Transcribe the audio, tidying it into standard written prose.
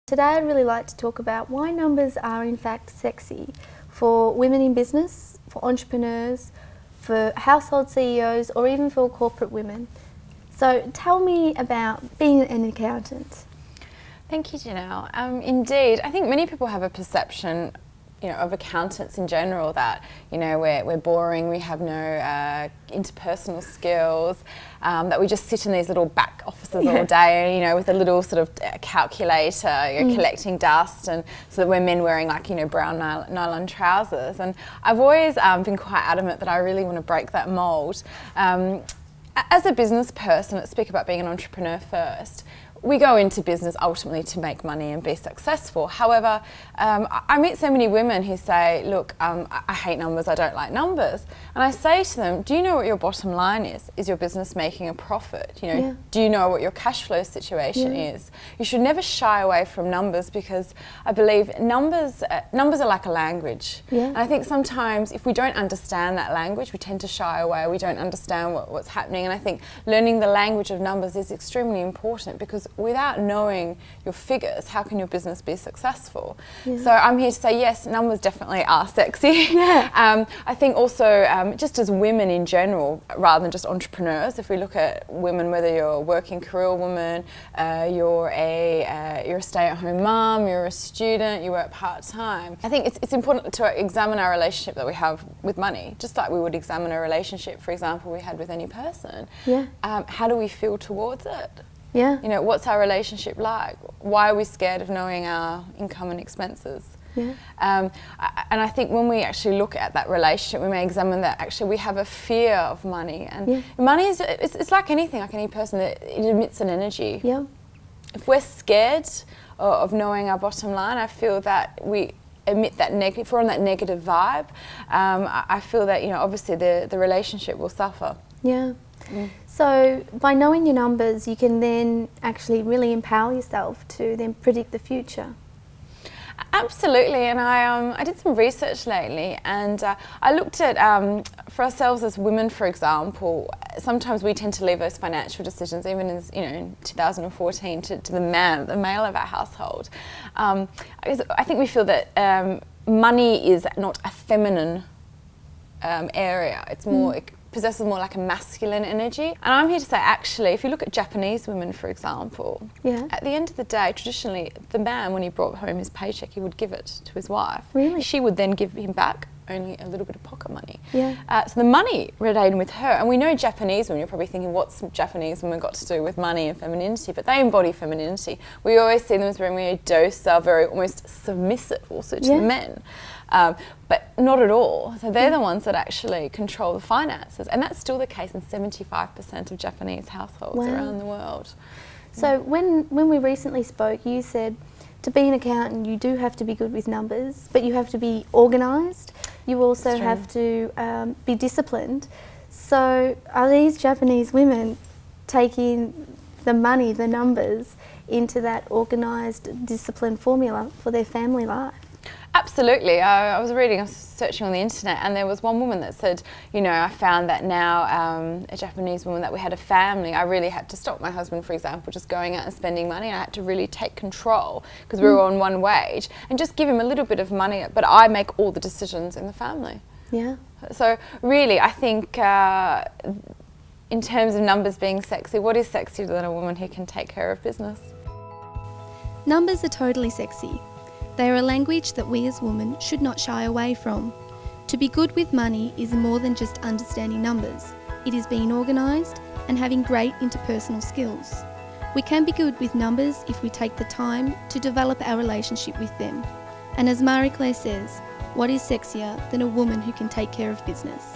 Today I'd really like to talk about why numbers are in fact sexy for women in business, for entrepreneurs, for household CEOs or even for corporate women. So tell me about being an accountant. Thank you, Janelle. Indeed, I think many people have a perception, of accountants in general that, we're boring, we have no interpersonal skills, that we just sit in these little back offices all day, with a little sort of calculator, collecting dust, and so that we're men wearing brown nylon trousers. And I've always been quite adamant that I really want to break that mould. As a business person, let's speak about being an entrepreneur first. We go into business ultimately to make money and be successful. However, I meet so many women who say, look, I hate numbers, I don't like numbers. And I say to them, do you know what your bottom line is? Is your business making a profit? Do you know what your cash flow situation is? You should never shy away from numbers, because I believe numbers are like a language. And I think sometimes if we don't understand that language, we tend to shy away, we don't understand what's happening. And I think learning the language of numbers is extremely important, because without knowing your figures, how can your business be successful? So I'm here to say, yes, numbers definitely are sexy. I think also, just as women in general, rather than just entrepreneurs, if we look at women, whether you're a working career woman, you're a stay-at-home mum, you're a student, you work part-time, I think it's important to examine our relationship that we have with money, just like we would examine a relationship, for example, we had with any person. How do we feel towards it? What's our relationship like? Why are we scared of knowing our income and expenses? And I think when we actually look at that relationship, we may examine that actually we have a fear of money. And money is, it's like anything, like any person, it emits an energy. If we're scared of knowing our bottom line, I feel that we emit that negative, if we're on that negative vibe, I feel that, obviously the relationship will suffer. So by knowing your numbers, you can then actually really empower yourself to then predict the future. Absolutely, and I did some research lately, and I looked at, for ourselves as women, for example, sometimes we tend to leave those financial decisions, even as, in 2014, to the male of our household. I think we feel that money is not a feminine area, it's more, it possesses more like a masculine energy. And I'm here to say, actually, if you look at Japanese women, for example, at the end of the day, traditionally, the man, when he brought home his paycheck, he would give it to his wife. She would then give him back only a little bit of pocket money. So the money resided with her. And we know Japanese women, you're probably thinking, what's Japanese women got to do with money and femininity? But they embody femininity. We always see them as very docile, very almost submissive also to the men. But not at all. So they're the ones that actually control the finances. And that's still the case in 75% of Japanese households around the world. So when we recently spoke, you said to be an accountant, you do have to be good with numbers, but you have to be organised. You also have to be disciplined. So are these Japanese women taking the money, the numbers, into that organised, disciplined formula for their family life? Absolutely. I was searching on the internet, and there was one woman that said, I found that now, a Japanese woman, that we had a family, I really had to stop my husband, for example, just going out and spending money. I had to really take control, because we were on one wage, and just give him a little bit of money, but I make all the decisions in the family. So really, I think in terms of numbers being sexy, what is sexier than a woman who can take care of business? Numbers are totally sexy. They are a language that we as women should not shy away from. To be good with money is more than just understanding numbers. It is being organised and having great interpersonal skills. We can be good with numbers if we take the time to develop our relationship with them. And as Maire Claire says, what is sexier than a woman who can take care of business?